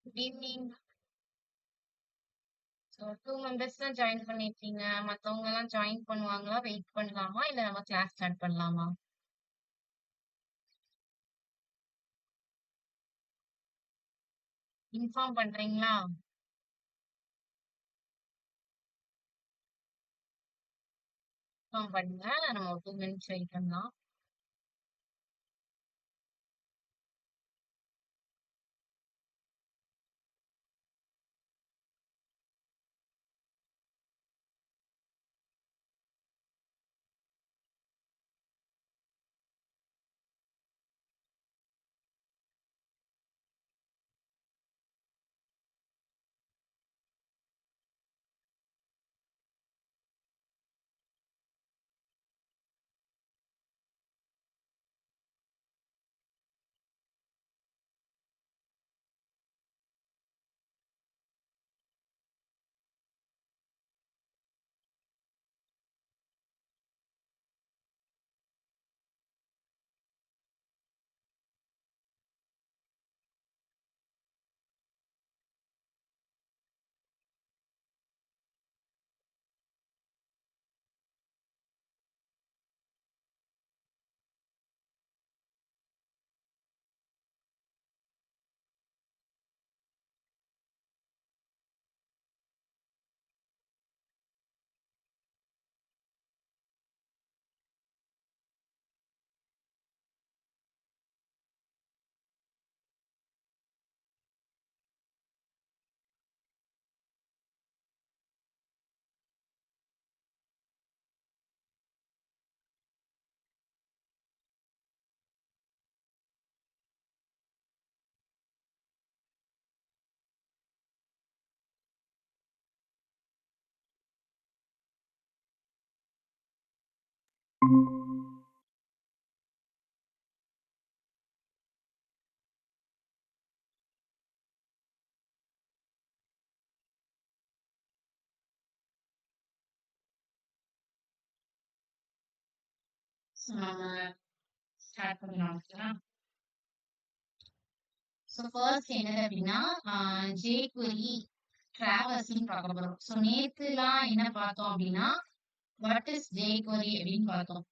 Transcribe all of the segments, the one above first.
Good evening. So 2 members தான் join பண்ணியிருக்கீங்க. மத்தவங்கலாம் join பண்ணுவாங்களா? வெயிட் பண்ணலாமா? இல்ல நம்ம கிளாஸ் ஸ்டார்ட் பண்ணலாமா? இன்ஃபார்ம் பண்றீங்களா? இன்ஃபார்ம் பண்ணுங்க. நம்ம ஒரு 2 மினிட்ஸ் வெயிட் பண்ணலாம். ஸோ நம்ம ஸ்டார்ட் பண்ணலாம். ஸோ ஃபர்ஸ்ட் என்னது அப்படின்னா jQuery ட்ராவர்ஸ்ன்னு பார்க்க போறோம். ஸோ நேத்துலாம் என்ன பார்த்தோம் அப்படின்னா வாட் இஸ் jQuery அப்படின்னு பார்த்தோம்.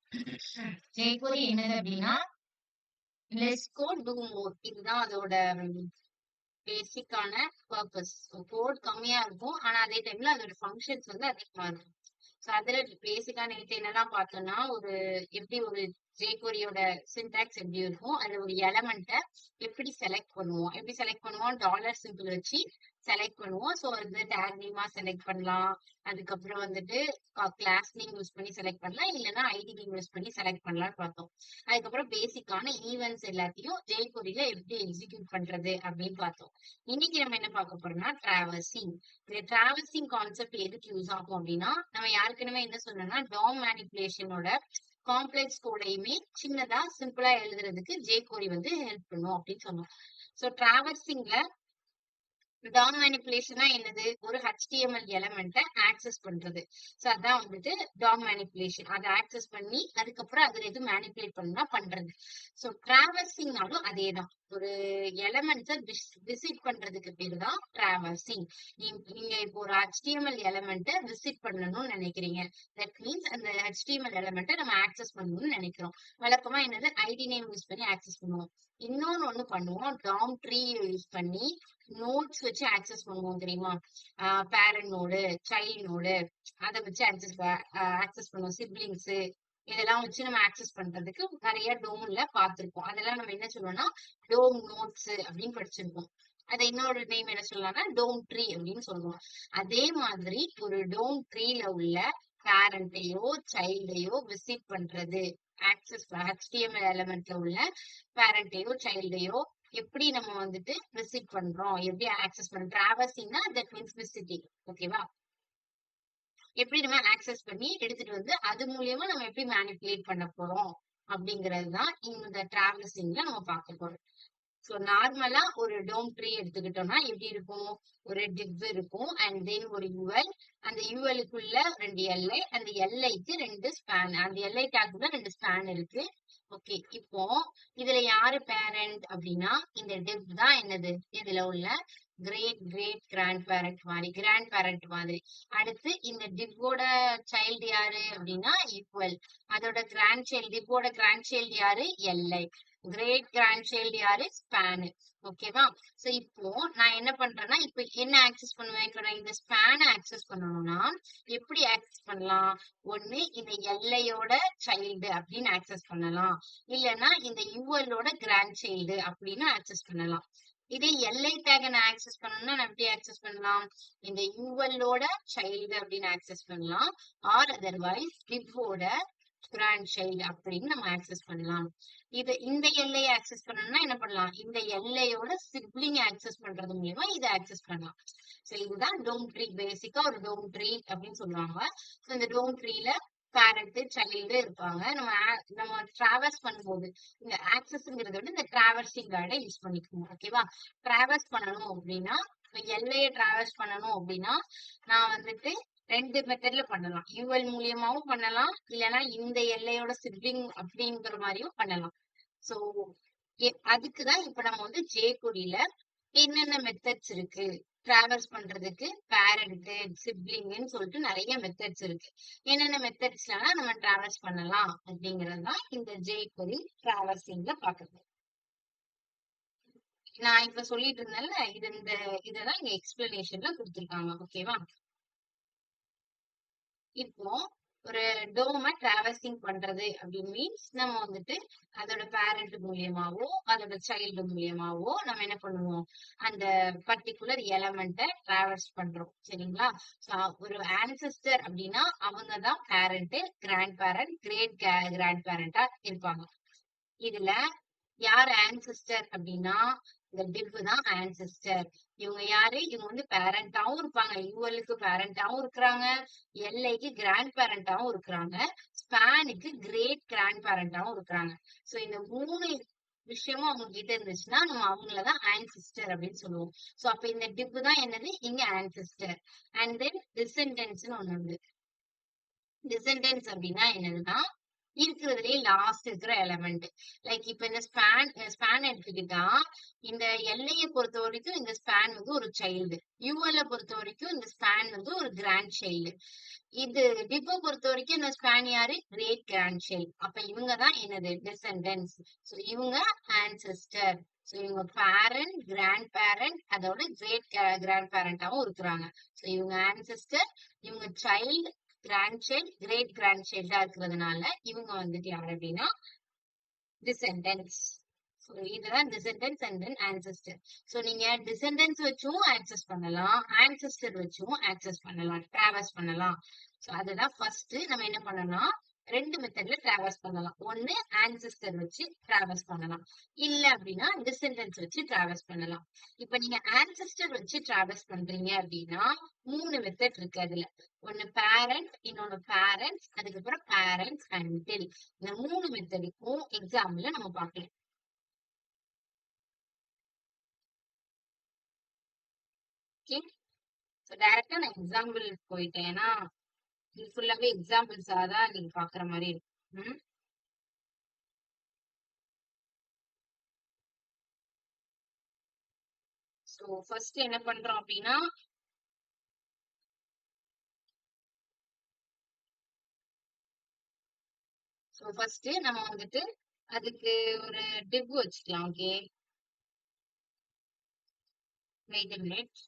jQuery என்னது அப்படின்னா லெஸ் கோட் டூ மோர், இதுதான் அதோட பேசிக்கான பர்பஸ். கோட் கம்மியா இருக்கும், ஆனா அதே டைம்ல அதோட ஃபங்க்ஷன்ஸ் வந்து அதிகமா இருக்கும். ஸோ அதுல பேசிக்கா நேற்று என்னெல்லாம் பார்த்தோம்னா, எப்படி ஒரு ஜேகொரியோட சின்டாக்ஸ் எப்படி இருக்கும், அதுல ஒரு எலமெண்ட்டை எப்படி செலக்ட் பண்ணுவோம், டாலர் சிம்பிள் வச்சு செலக்ட் பண்ணுவோம். ஸோ அது டேக் நேமா செலக்ட் பண்ணலாம், அதுக்கப்புறம் வந்துட்டு கிளாஸ் நேம் யூஸ் பண்ணி செலக்ட் பண்ணலாம், இல்லைன்னா ஐடி நேம் யூஸ் பண்ணி செலக்ட் பண்ணலாம்னு பார்த்தோம். அதுக்கப்புறம் பேசிக்கான ஈவெண்ட்ஸ் எல்லாத்தையும் ஜேகொரியில எப்படி எக்ஸிக்யூட் பண்றது அப்படின்னு பார்த்தோம். இன்னைக்கு நம்ம என்ன பார்க்க போறோம்னா டிராவர்சிங். இந்த டிராவர்சிங் கான்செப்ட் எதுக்கு யூஸ் ஆகும் அப்படின்னா, நம்ம யாருக்குமே என்ன சொன்னோம்னா டாம் மேனிபுலேஷனோட காம்ப்ளெக்ஸ் கோடையுமே சின்னதா சிம்பிளா எழுதுறதுக்கு jQuery வந்து ஹெல்ப் பண்ணும் அப்படின்னு சொன்னோம். ஸோ டிராவர்சிங்ல டாம் மேனிபுலேஷனா என்னது, ஒரு HTML எலமெண்ட்டை ஆக்சஸ் பண்றது. ஸோ அதான் வந்துட்டு டாம் மேனிபுலேஷன். அதை ஆக்சஸ் பண்ணி அதுக்கப்புறம் அதுல எது மேனிபுலேட் பண்ணா பண்றது. ஸோ டிராவர்சிங்னாலும் அதே தான், ஒரு எலமெண்ட்ஸை விசிட் பண்றதுக்கு பேரு தான் டிராவர்சிங். நீங்க இப்போ ஒரு HTML எலமெண்ட்டை விசிட் பண்ணணும்னு நினைக்கிறீங்க, தட் மீன்ஸ் அந்த HTML எலமெண்ட்டை நம்ம ஆக்சஸ் பண்ணணும்னு நினைக்கிறோம். வழக்கமா என்னது ஐடி நேம் யூஸ் பண்ணி ஆக்சஸ் பண்ணுவோம். இன்னொன்னு ஒண்ணு பண்ணுவோம், டாம் ட்ரீ யூஸ் பண்ணி நோட்ஸ் வச்சு ஆக்சஸ் பண்ணுவோம் தெரியுமா. பேரண்ட் நோடு, சைல்ட் நோடு, அதை வச்சு ஆக்சஸ் பண்ணுவோம். சிப்லிங்ஸ் இதெல்லாம் வச்சு நம்ம ஆக்சஸ் பண்றதுக்கு நிறைய டோம்ல பார்த்திருப்போம். அதெல்லாம் நம்ம என்ன சொல்லுவோம்னா டோம் நோட்ஸ் அப்படின்னு படிச்சிருப்போம். அதை இன்னொரு நேம் என்ன சொல்லலாம்னா டோம் ட்ரீ அப்படின்னு சொல்லுவோம். அதே மாதிரி ஒரு டோம் ட்ரீல உள்ள பேரண்டையோ சைல்டையோ விசிட் பண்றது, ஆக்சஸ் HTML எலமெண்ட்ல உள்ள பேரண்டையோ சைல்டையோ எப்படி நம்ம வந்துட்டு விசிட் பண்றோம், எப்படி ஆக்சஸ் பண்றோம். டிராவர்சிங்னா தட் மீன்ஸ் விசிட்டிங். ஓகேவா. எப்படி நம்ம ஆக்சஸ் பண்ணி எடுத்துட்டு வந்து அது மூலியமா நம்ம எப்படி மேனிபுலேட் பண்ண போறோம் அப்படிங்கிறது தான் இந்த டிராவர்சிங்ல நம்ம பார்க்க போறோம். ஸோ நார்மலா ஒரு டோம் ட்ரீ எடுத்துக்கிட்டோம்னா எப்படி இருக்கும், ஒரு டிவ் இருக்கும் அண்ட் தென் ஒரு யூஎல், அந்த யூஎலுக்குள்ள 2 எல்ஐ, அந்த எல்ஐக்கு 2 ஸ்பேன், அந்த எல்ஐ டேக்குள்ள 2 ஸ்பேன் இருக்கு. ஓகே, இப்போ இதுல யாரு பேரண்ட் அப்படின்னா இந்த டிவ் தான் என்னது, இதுல உள்ள கிரேட் கிரேட் கிராண்ட் பேரண்ட் மாதிரி, கிராண்ட் பேரண்ட் மாதிரி. அடுத்து இந்த டிவோட சைல்டு யாரு அப்படின்னா ஈக்குவல். அதோட கிராண்ட் சைல்டு, டிவோட கிராண்ட் சைல்டு யாரு எல்ஐ. கிரேட் கிராண்ட் சைல்டு யாரு ஸ்பேனு. ஓகேவா? சோ இப்போ நான் என்ன பண்றேன்னா, இப்ப என்ன ஆக்சஸ் பண்ணுவேன்? இப்ப நான் இந்த ஸ்பேன ஆக்சஸ் பண்ணணும்னா எப்படி ஆக்சஸ் பண்ணலாம்? ஒண்ணு இந்த எல்லையோட சைல்டு அப்படின்னு ஆக்சஸ் பண்ணலாம், இல்லைன்னா இந்த யூஎல்லோட கிராண்ட் சைல்டு அப்படின்னு ஆக்சஸ் பண்ணலாம். இதே எல்ஐ டேக நான் ஆக்சஸ் பண்ணணும்னா நான் எப்படி ஆக்சஸ் பண்ணலாம்? இந்த யூஎல்லோட சைல்டு அப்படின்னு ஆக்சஸ் பண்ணலாம், ஆர் அதர்வைஸ் டிவோட கிராண்ட் சைல்டு அப்படின்னு நம்ம ஆக்சஸ் பண்ணலாம். இந்த எல்லையை ஆக்சஸ் பண்ணணும்னா என்ன பண்ணலாம்? இந்த எல்லையோட சிப்ளிங் ஆக்சஸ் பண்றது மூலியமா இதை ஆக்சஸ் பண்ணலாம். சோ இதுதான் டோம் ட்ரீ. பேசிக்கா ஒரு டோம் ட்ரீ அப்படின்னு சொல்லுவாங்க. சோ இந்த டோம் ட்ரீல பேரண்ட் சைல்டு இருப்பாங்க. நம்ம டிராவர்ஸ் பண்ணும்போது இந்த ஆக்சஸ்ங்கிறத விட இந்த டிராவர்சிங் வேர்டை யூஸ் பண்ணிக்கணும். ஓகேவா? டிராவர்ஸ் பண்ணணும் அப்படின்னா, எல்லையை டிராவர்ஸ் பண்ணணும் அப்படின்னா நான் வந்துட்டு ரெண்டு மெத்தட்ல பண்ணலாம். யூஎல் மூலியமாவும் பண்ணலாம், இல்லைன்னா இந்த எல்லையோட சிப்ளிங் அப்படிங்கிற மாதிரியும் பண்ணலாம். சோ அதுக்குதான் இப்ப நம்ம வந்து ஜேகொடியில என்னென்ன மெத்தட்ஸ் இருக்கு டிராவர்ஸ் பண்றதுக்கு, பேரண்ட் சிப்ளிங்னு சொல்லிட்டு நிறைய மெத்தட்ஸ் இருக்கு. என்னென்ன மெத்தட்ஸ்லாம் நம்ம டிராவர்ஸ் பண்ணலாம் அப்படிங்கறது தான் இந்த ஜேகொடி டிராவர்சிங்ல பாக்குறது. நான் இப்ப சொல்லிட்டு இருந்தேன்ல, இததான் இங்க எக்ஸ்பிளனேஷன்ல கொடுத்திருக்காங்க. ஓகேவா? இப்போ ஒரு டோம டிராவர்சிங் பண்றது அப்படின்னு மீன்ஸ் நம்ம வந்துட்டு அதோட பேரண்ட் மூலியமாவோ அதோட சைல்டு மூலியமாவோ நம்ம என்ன பண்ணுவோம்? அந்த பர்டிகுலர் எலமெண்ட்டை டிராவர்ஸ் பண்றோம். சரிங்களா? ஒரு ஆன்சிஸ்டர் அப்படின்னா அவங்கதான் parent, grand parent, great grand பேரண்டா இருப்பாங்க. இதுல யார் ஆன்சிஸ்டர் அப்படின்னா இந்த டிவ் தான் ஆன்சிஸ்டர். இவங்க யாரு? இவங்க வந்து பேரண்டாவும் இருப்பாங்க, யூஎல்க்கு பேரண்டாவும் இருக்கிறாங்க, எல்ஐக்கு கிராண்ட் பேரண்டாவும் இருக்கிறாங்க, ஸ்பேனுக்கு கிரேட் கிராண்ட் பேரண்டாவும் இருக்கிறாங்க. சோ இந்த மூணு விஷயமும் அவங்க கிட்ட இருந்துச்சுன்னா நம்ம அவங்களதான் ஆன்சிஸ்டர் அப்படின்னு சொல்லுவோம். சோ அப்ப இந்த டிவ் தான் என்னது? இங்க ஆன்சிஸ்டர். அண்ட் தென் டிசெண்டன்ஸ்னு ஒண்ணு உண்டு. டிசெண்டன்ஸ் அப்படின்னா என்னதுன்னா இருக்கிறதுலயே லாஸ்ட் இருக்கிற எலமெண்ட். லைக் இப்ப இந்த ஸ்பேன் எடுத்துக்கிட்டா இந்த எல்லையை பொறுத்த வரைக்கும் இந்த ஸ்பேன் வந்து ஒரு சைல்டு, யூஎல்ல பொறுத்த வரைக்கும் இந்த ஸ்பேன் வந்து ஒரு கிராண்ட் சைல்டு, இது டிப்போ பொறுத்த வரைக்கும் இந்த ஸ்பேன் யாரு? Great grand child. அப்ப இவங்கதான் என்னது? டிசெண்டன்ஸ். சோ இவங்க ஆன்செஸ்டர். சோ இவங்க பேரண்ட், கிராண்ட் பேரண்ட், அதோட கிரேட் கிராண்ட் பேரண்டாவும் இருக்கிறாங்க. சோ இவங்க ஆன்செஸ்டர், இவங்க child, grand child, great grand சைல்டா இருக்கிறதுனால இவங்க வந்துட்டு யாரு அப்படின்னா டிசெண்டன்ஸ். இதுதான் descendants and then ancestor. So நீங்க டிசெண்டன்ஸ் வச்சும் ஆக்சஸ் பண்ணலாம், ஆன்செஸ்டர் வச்சும் ஆக்சஸ் பண்ணலாம், டிராவர்ஸ் பண்ணலாம். சோ அதுதான் ஃபர்ஸ்ட் நம்ம என்ன பண்ணலாம், ரெண்டு மெத்தட்ல டிராவர்ஸ் பண்ணலாம். ஒண்ணு ஆன்செஸ்டர் வச்சு டிராவர்ஸ் பண்ணலாம், இல்ல அப்படின்னா டிசெண்டன்ஸ் வச்சு டிராவர்ஸ் பண்ணலாம். இப்ப நீங்க ஆன்செஸ்டர் வச்சு டிராவர்ஸ் பண்றீங்க அப்படின்னா மூணு மெத்தட் இருக்கு அதுல. ஒண்ணு பேரண்ட், இன்னொன்னு பேரண்ட்ஸ், அதுக்கப்புறம் பேரண்ட்ஸ் அண்டில். இந்த மூணு மெத்தடுக்கும் எக்ஸாம்பிள்ல நம்ம பார்க்கலாம். ஓகே, சோ டைரக்டா நான் எக்ஸாம்பிள் போயிட்டேன். ஏன்னா இது ஃபுல்லாவே எக்ஸாம்பிள்ஸா தான் நீங்க பாக்குற மாதிரி இருக்கும். சோ ஃபர்ஸ்ட் என்ன பண்றோம் அப்படின்னா, சோ ஃபர்ஸ்ட் நம்ம வந்துட்டு அதுக்கு ஒரு டிவ் வச்சுக்கலாம். Okay, wait a minute.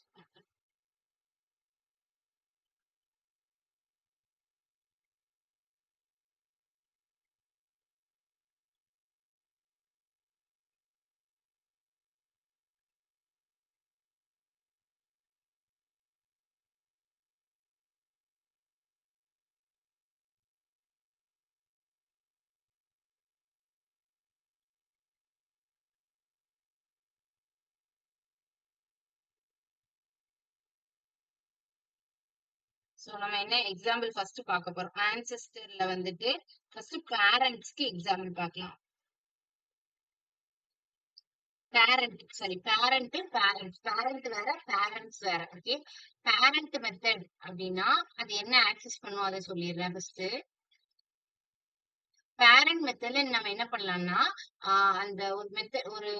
So நம்ம என்ன எக்ஸாம்பிள் ஃபர்ஸ்ட் பார்க்க போறோம்? ஆன்செஸ்டர்ல வந்துட்டு ஃபர்ஸ்ட் பேரண்ட்ஸ்க்கு எக்ஸாம்பிள் பார்க்கலாம். பேரண்ட் வேற, பேரண்ட்ஸ் வேற. ஓகே, பேரண்ட் மெத்தட் அப்படின்னா அது என்ன ஆக்சஸ் பண்ணுவோம் அதை சொல்லிடுறேன். ஃபர்ஸ்ட் பேரண்ட் மெத்தட்ல நம்ம என்ன பண்ணலாம்னா அந்த ஒரு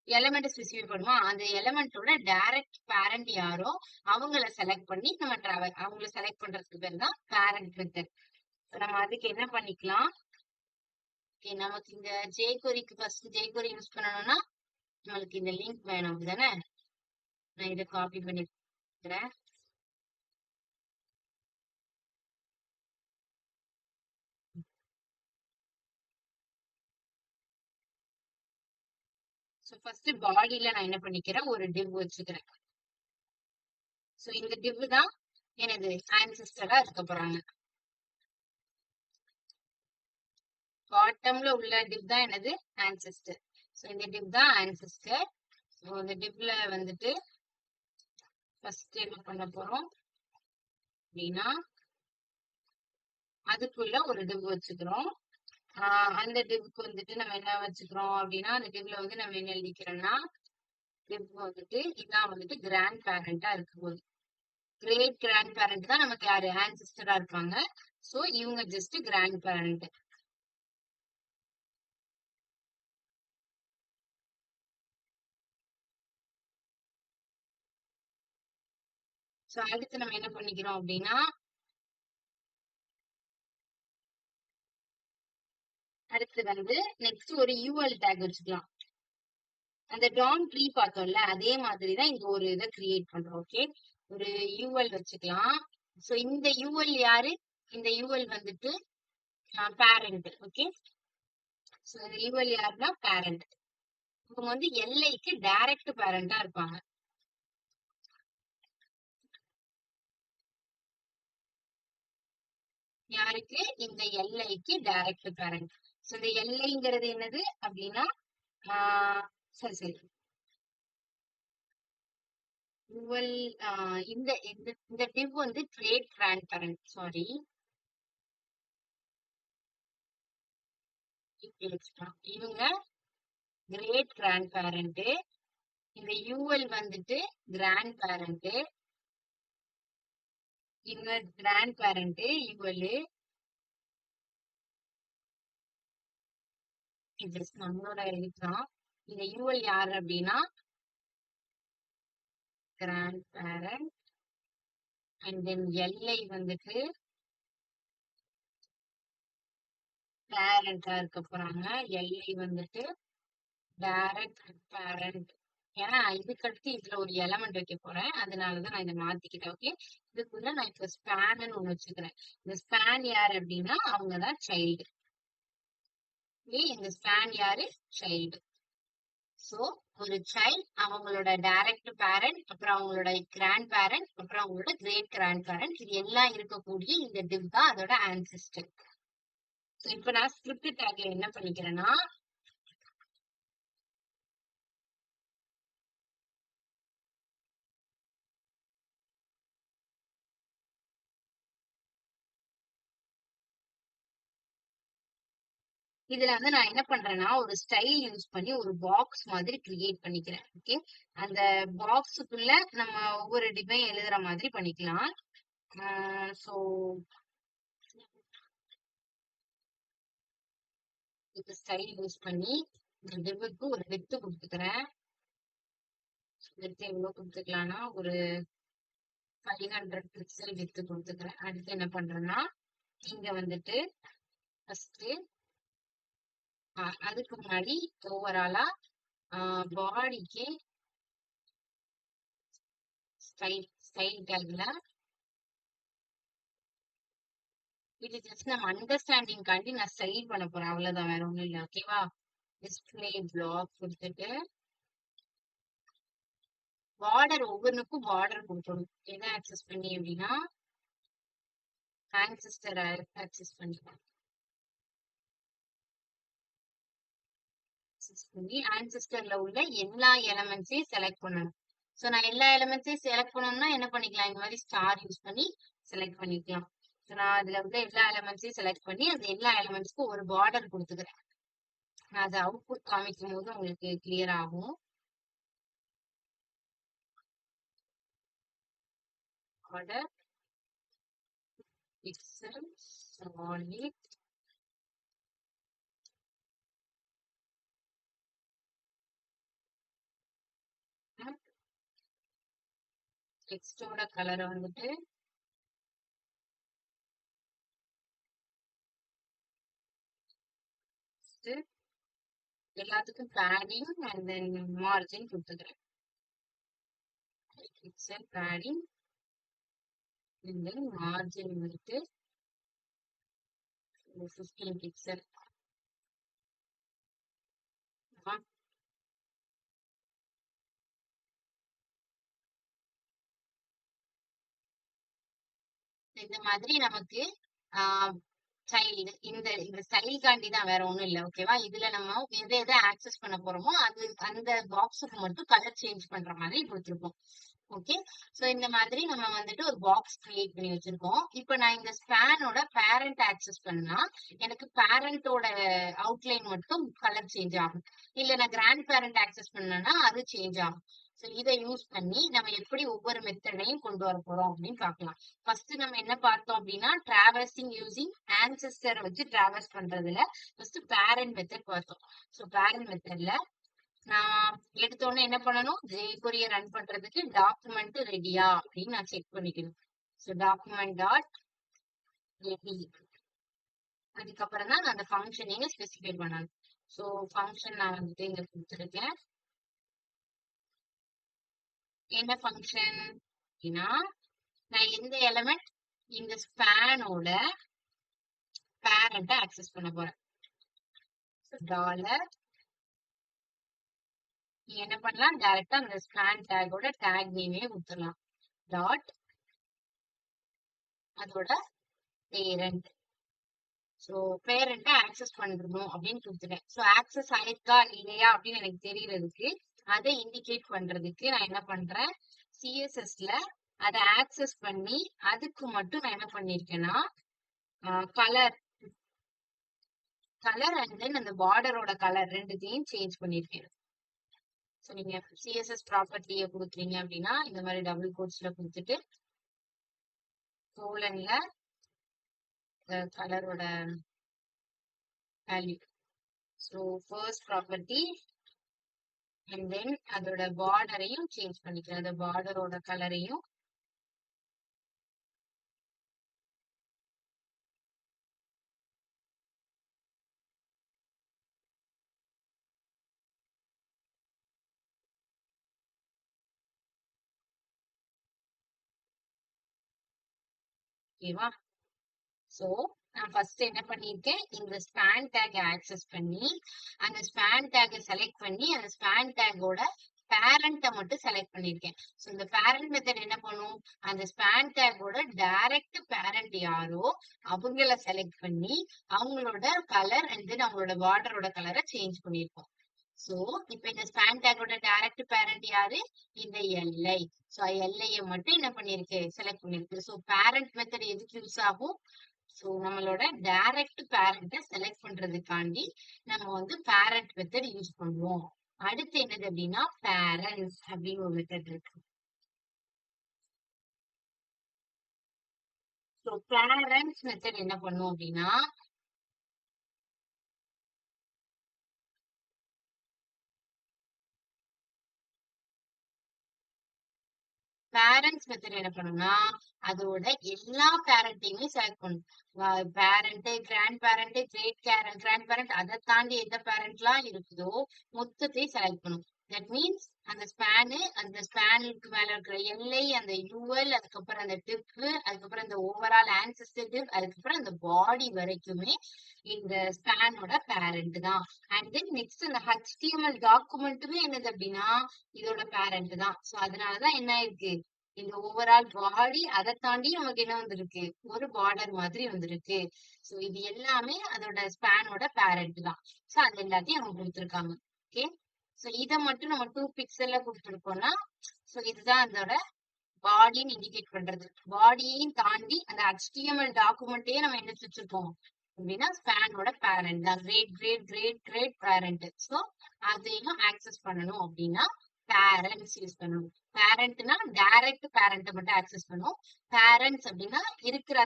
எலமெண்ட் ஸ்பெசிஃபை பண்ணுமா, அந்த எலமெண்டோட டைரக்ட் பேரண்ட் யாரோ அவங்கள செலக்ட் பண்ணி நம்ம டிராவல் அவங்கள செலக்ட் பண்றதுக்கு பேர் தான் பேரண்ட் மெத்தட். நம்ம அதுக்கு என்ன பண்ணிக்கலாம், நமக்கு இந்த jQueryக்கு ஃபர்ஸ்ட் jQuery யூஸ் பண்ணணும்னா நம்மளுக்கு இந்த லிங்க் வேணும் அப்படிதானே. நான் இதை காப்பி பண்ணிக்கிறேன். ஃபர்ஸ்ட் பாடியில நான் என்ன பண்ணிக்கிறேன், ஒரு டிவ் வச்சுக்கிறேன். சோ இந்த டிவ் தான் எனது ஆன்செஸ்டரா இருக்க போறாங்க. பாட்டம்ல உள்ள டிவ் தான் எனது ஆன்செஸ்டர். சோ இந்த டிவ் தான் ஆன்செஸ்டர். சோ இந்த டிவ்ல வந்துட்டு ஃபர்ஸ்ட் என்ன பண்ண போறோம் அப்படின்னா, அதுக்குள்ள ஒரு டிவ் வச்சுக்கிறோம். அந்த டிவ்க்கு வந்துட்டு நம்ம என்ன வச்சுக்கிறோம் அப்படின்னா, அந்த டிவ்ல வந்து நம்ம என்ன எழுதிக்கிறோம்னா, டிவ் வந்துட்டு இதான் வந்துட்டு கிராண்ட் பேரண்டா இருக்க போகுது. கிரேட் கிராண்ட் பேரண்ட் தான் நமக்கு யாரு ஆன்சிஸ்டரா இருப்பாங்க. சோ இவங்க ஜஸ்ட் கிராண்ட் பேரண்ட். சோ அடுத்து நம்ம என்ன பண்ணிக்கிறோம் அப்படின்னா, அடுத்து வந்து நெக்ஸ்ட் ஒரு யூஎல் டேக் வச்சுக்கலாம். அந்த டாம் ட்ரீ பார்த்தோம்ல அதே மாதிரி தான் இங்க ஒரு இதை கிரியேட் பண்றோம். ஓகே, ஒரு யூஎல் வச்சுக்கலாம். சோ இந்த யூஎல் யாரு, இந்த யூஎல் வந்துட்டு பேரண்ட். ஓகே, சோ இந்த யூஎல் யாருன்னா பேரண்ட். இவங்க வந்து எல்ஐக்கு டைரக்ட் பேரண்டா இருப்பாங்க. யாருக்கு, இந்த எல்ஐக்கு டைரக்ட் பேரண்ட். சோ இந்த எல்ஐங்கிறது என்னது அப்படின்னா, சரி சரி டுவெல், இந்த இந்த டிவ் வந்து கிரேட் கிராண்ட் பேரண்ட். சாரி, இவங்க கிரேட் கிராண்ட் பேரண்ட். இந்த யூஎல் வந்துட்டு கிராண்ட் பேரண்ட். இவங்க கிராண்ட் பேரண்ட் யூஎல். ஜஸ்ட் நம்மளோட எழுதிக்கலாம். இந்த யூஎல் யாரு அப்படின்னா grand parent. And then LI வந்துட்டு பேரண்டா இருக்க போறாங்க. எல்ஐ வந்துட்டு டைரக்ட் பேரண்ட். ஏன்னா இதுக்கு அடுத்து இதுல ஒரு எலமெண்ட் வைக்க போறேன், அதனாலதான் நான் இதை மாத்திக்கிட்டேன். ஓகே, இதுக்குள்ள நான் இப்ப ஸ்பேன் ஒண்ணு வச்சுக்கிறேன். இந்த ஸ்பேன் யாரு அப்படின்னா அவங்கதான் சைல்டு. இந்த ஸ்பேன் யாரு, சைல்டு. சோ ஒரு சைல்ட், அவங்களோட டைரக்ட் பேரண்ட், அப்புறம் அவங்களோட கிராண்ட் பேரண்ட், அப்புறம் அவங்களோட கிரேட் கிராண்ட் பேரண்ட், இது எல்லாம் இருக்கக்கூடிய இந்த டிவ் தான் அதோட ஆன்சிஸ்டர். இப்ப நான் ஸ்கிரிப்ட் டேக்ல என்ன பண்ணிக்கிறேன்னா, இதுல வந்து நான் என்ன பண்றேன்னா ஒரு ஸ்டைல் யூஸ் பண்ணி ஒரு பாக்ஸ் மாதிரி கிரியேட் பண்ணிக்கிறேன். ஓகே, அந்த பாக்ஸுக்குள்ள நம்ம ஒவ்வொரு டிவைன் எழுதுற மாதிரி பண்ணிக்கலாம். சோ இது ஸ்டைல் யூஸ் பண்ணி இந்த டிவுக்கு ஒரு வித்து கொடுத்துக்கிறேன். வித்து எவ்வளவு கொடுத்துக்கலாம்னா ஒரு 500 பிக்சல் வித்து கொடுத்துக்கிறேன். அடுத்து என்ன பண்றேன்னா, இங்க வந்துட்டு ஃபர்ஸ்ட் அதுக்கு முன்னாடி ஓவராலா பாடிக்கு ஸ்டைல் டேக்ல இது ஜஸ்ட் நம்ம அண்டர்ஸ்டாண்டிங் காண்டி நான் ஸ்டைல் பண்ண போறேன், அவ்வளவுதான், வேற ஒண்ணும் இல்லை. ஓகேவா, டிஸ்பிளே பிளாக் கொடுத்துட்டு பார்டர் ஒவ்வொன்றுக்கும் பார்டர் கொடுக்கணும். எதை ஆக்சஸ் பண்ணி அப்படின்னா ஆன்சிஸ்டர் ஆக்சஸ் பண்ணிக்கலாம். ஆன்சிஸ்டர்ல உள்ள எல்லா எலமெண்ட்ஸையும் செலக்ட் பண்ணணும். சோ நான் எல்லா எலமெண்ட்ஸையும் செலக்ட் பண்ணணும்னா என்ன பண்ணிக்கலாம், இந்த மாதிரி ஸ்டார் யூஸ் பண்ணி செலக்ட் பண்ணிக்கலாம். சோ நான் அதுல உள்ள எல்லா எலமெண்ட்ஸையும் செலக்ட் பண்ணி அந்த எல்லா எலமெண்ட்ஸ்க்கும் ஒரு பார்டர் கொடுத்துக்கிறேன். நான் அதை அவுட்புட் காமிக்கும் போது உங்களுக்கு கிளியர் ஆகும். பார்டர் பிக்சல் சாலிட் டெக்ஸ்டோட கலரை வந்துட்டு எல்லாத்துக்கும் பேடிங் அண்ட் தென் மார்ஜின் கொடுத்துக்கிறேன். Pixel padding and then margin வந்துட்டு 15 பிக்சல். இந்த மாதிரி நமக்கு சைல்டு இந்த ஸ்டைல்காண்டி தான், வேற ஒண்ணும் இல்ல. ஓகேவா? இதுல நம்ம எதை எதை ஆக்சஸ் பண்ண போறோமோ அது அந்த பாக்ஸுக்கு மட்டும் கலர் சேஞ்ச் பண்ற மாதிரி கொடுத்துருப்போம். ஓகே, சோ இந்த மாதிரி நம்ம வந்துட்டு ஒரு பாக்ஸ் கிரியேட் பண்ணி வச்சிருக்கோம். இப்போ நான் இந்த ஸ்பேனோட பேரண்ட் ஆக்சஸ் பண்ணா எனக்கு பேரண்டோட அவுட்லைன் மட்டும் கலர் சேஞ்ச் ஆகும். இல்ல நான் கிராண்ட் பேரண்ட் ஆக்சஸ் பண்ணனா அது சேஞ்ச் ஆகும். சோ இதை யூஸ் பண்ணி நம்ம எப்படி ஒவ்வொரு மெத்தடையும் கொண்டு வர போறோம் அப்படின்னு பார்க்கலாம். ஃபர்ஸ்ட் நம்ம என்ன பார்த்தோம் அப்படின்னா டிராவர்சிங் யூசிங் ஆன்செஸ்டர் வச்சு டிராவர்ஸ் பண்றதுல ஃபர்ஸ்ட் பேரண்ட் மெத்தட் பார்த்தோம். சோ பேரண்ட் மெத்தட்ல நான் எடுத்தோடனே என்ன பண்ணணும், jQuery ரன் பண்றதுக்கு டாக்குமெண்ட் ரெடியா அப்படின்னு நான் செக் பண்ணிக்கணும். So document dot ready. அதுக்கப்புறம் தான் நான் அந்த ஃபங்க்ஷனையும் ஸ்பெசிஃபை பண்ணணும். ஸோ ஃபங்க்ஷன் நான் வந்துட்டு இங்க கொடுத்துருக்கேன். என்ன ஃபங்க்ஷன் அப்படின்னா நான் எந்த எலமெண்ட் இந்த ஸ்பேனோட பேரண்ட்டை ஆக்சஸ் பண்ண போறேன். டாலர் நீங்க என்ன பண்ணலாம், டைரக்டா அந்த ஸ்பேன் டேகோட டேக் நேமே கொடுத்துடலாம். டாட் அதோட பேரண்ட். ஸோ பேரண்ட்டை ஆக்சஸ் பண்ணணும் அப்படின்னு கொடுத்துட்டேன். ஸோ ஆக்சஸ் ஆயிருக்கா இல்லையா அப்படின்னு எனக்கு தெரியறதுக்கு அதை இண்டிகேட் பண்றதுக்கு நான் என்ன பண்றேன், சிஎஸ்எஸ்ல அதை ஆக்சஸ் பண்ணி அதுக்கு மட்டும் நான் என்ன பண்ணிருக்கேன்னா கலர் அண்ட் தென் அந்த பார்டரோட கலர் ரெண்டுத்தையும் சேஞ்ச் பண்ணிருக்கேன். ஸோ நீங்க சிஎஸ்எஸ் ப்ராப்பர்ட்டியை கொடுக்குறீங்க அப்படின்னா இந்த மாதிரி டபுள் கோட்ஸ்ல கொடுத்துட்டு கோலன்ல கலரோட value. So first property and then அதோட பார்டரையும் சேஞ்ச் பண்ணிக்கிறேன். அந்த பார்டரோட கலரையும் ஓகேவா? சோ நான் ஃபர்ஸ்ட் என்ன பண்ணிருக்கேன், இந்த ஸ்பேன் டேக் ஆக்சஸ் பண்ணி அந்த ஸ்பேன் டேக் செலக்ட் பண்ணி அந்த ஸ்பேன் டேகோட பேரண்ட்டை மட்டும் செலக்ட் பண்ணிருக்கேன். ஸோ இந்த பேரண்ட் மெத்தட் என்ன பண்ணும், அந்த ஸ்பேன் டேகோட டைரக்ட் பேரண்ட் யாரோ அவங்கள செலக்ட் பண்ணி அவங்களோட கலர் அண்ட் தென் அவங்களோட பார்டரோட கலரை சேஞ்ச் பண்ணிருக்கோம். சோ இப்ப இந்த ஸ்பேன் டேகோட டைரக்ட் பேரண்ட் யாரு, இந்த எல்ஐ. சோ எல்ஐயை மட்டும் என்ன பண்ணிருக்கு, செலக்ட் பண்ணிருக்கு. சோ பேரண்ட் மெத்தட் எதுக்கு யூஸ் ஆகும், சோ நம்மளோட டைரக்ட் பேரண்ட்டை செலக்ட் பண்றதுக்காண்டி நம்ம வந்து பேரண்ட் மெத்தட் யூஸ் பண்ணுவோம். அடுத்து என்னது அப்படின்னா பேரண்ட்ஸ் அப்படின்னு ஒரு மெத்தட் இருக்கு. சோ பேரண்ட்ஸ் மெத்தட் என்ன பண்ணும் அப்படின்னா பேரண்ட்ஸ் மெத்தட் என்ன பண்ணும்னா அதோட எல்லா பேரண்ட்டையுமே செலக்ட் பண்ணும். Parent, grand parent, grand parent, அதை தாண்டி எந்த பேரண்ட்லாம் இருக்குதோ மொத்தத்தையும் செலக்ட் பண்ணும். தட் மீன்ஸ் அந்த ஸ்பேனுக்கு மேல இருக்கிற எல்ஐ, அந்த யூஎல், அதுக்கப்புறம் அந்த டிப், அதுக்கப்புறம் இந்த ஓவரால் ஆன்செஸ்டர் டிப், அதுக்கப்புறம் அந்த பாடி வரைக்குமே இந்த ஸ்பேனோட பேரண்ட் தான். அண்ட் தென் நெக்ஸ்ட் அந்த HTML டாக்குமெண்ட்டுமே என்னது அப்படின்னா இதோட பேரண்ட் தான். சோ அதனாலதான் என்ன இருக்கு, இந்த ஓவரால் பாடி அதை தாண்டி நமக்கு என்ன வந்திருக்கு, ஒரு பார்டர் மாதிரி வந்திருக்கு. சோ இது எல்லாமே அதோட ஸ்பேனோட பேரண்ட் தான். சோ அது எல்லாத்தையும் அவங்க கொடுத்துருக்காங்க. ஓகே, சோ இதை மட்டும் நம்ம 2 பிக்சல்ல கொடுத்துருக்கோம்னா சோ இதுதான் அதோட பாடின்னு இண்டிகேட் பண்றது. பாடியையும் தாண்டி அந்த HTML டாக்குமெண்ட்டையே நம்ம என்ன வச்சிருக்கோம் அப்படின்னா ஸ்பேனோட பேரண்ட் தான், கிரேட் பேரண்ட். சோ அதையும் ஆக்சஸ் பண்ணணும் அப்படின்னா பேரண்ட்ஸ் யூஸ் பண்ணணும். பேரண்ட்னா டைரக்ட் பேரண்ட்டை மட்டும் ஆக்சஸ் பண்ணும். பேரண்ட்ஸ் அப்படின்னா இருக்கிற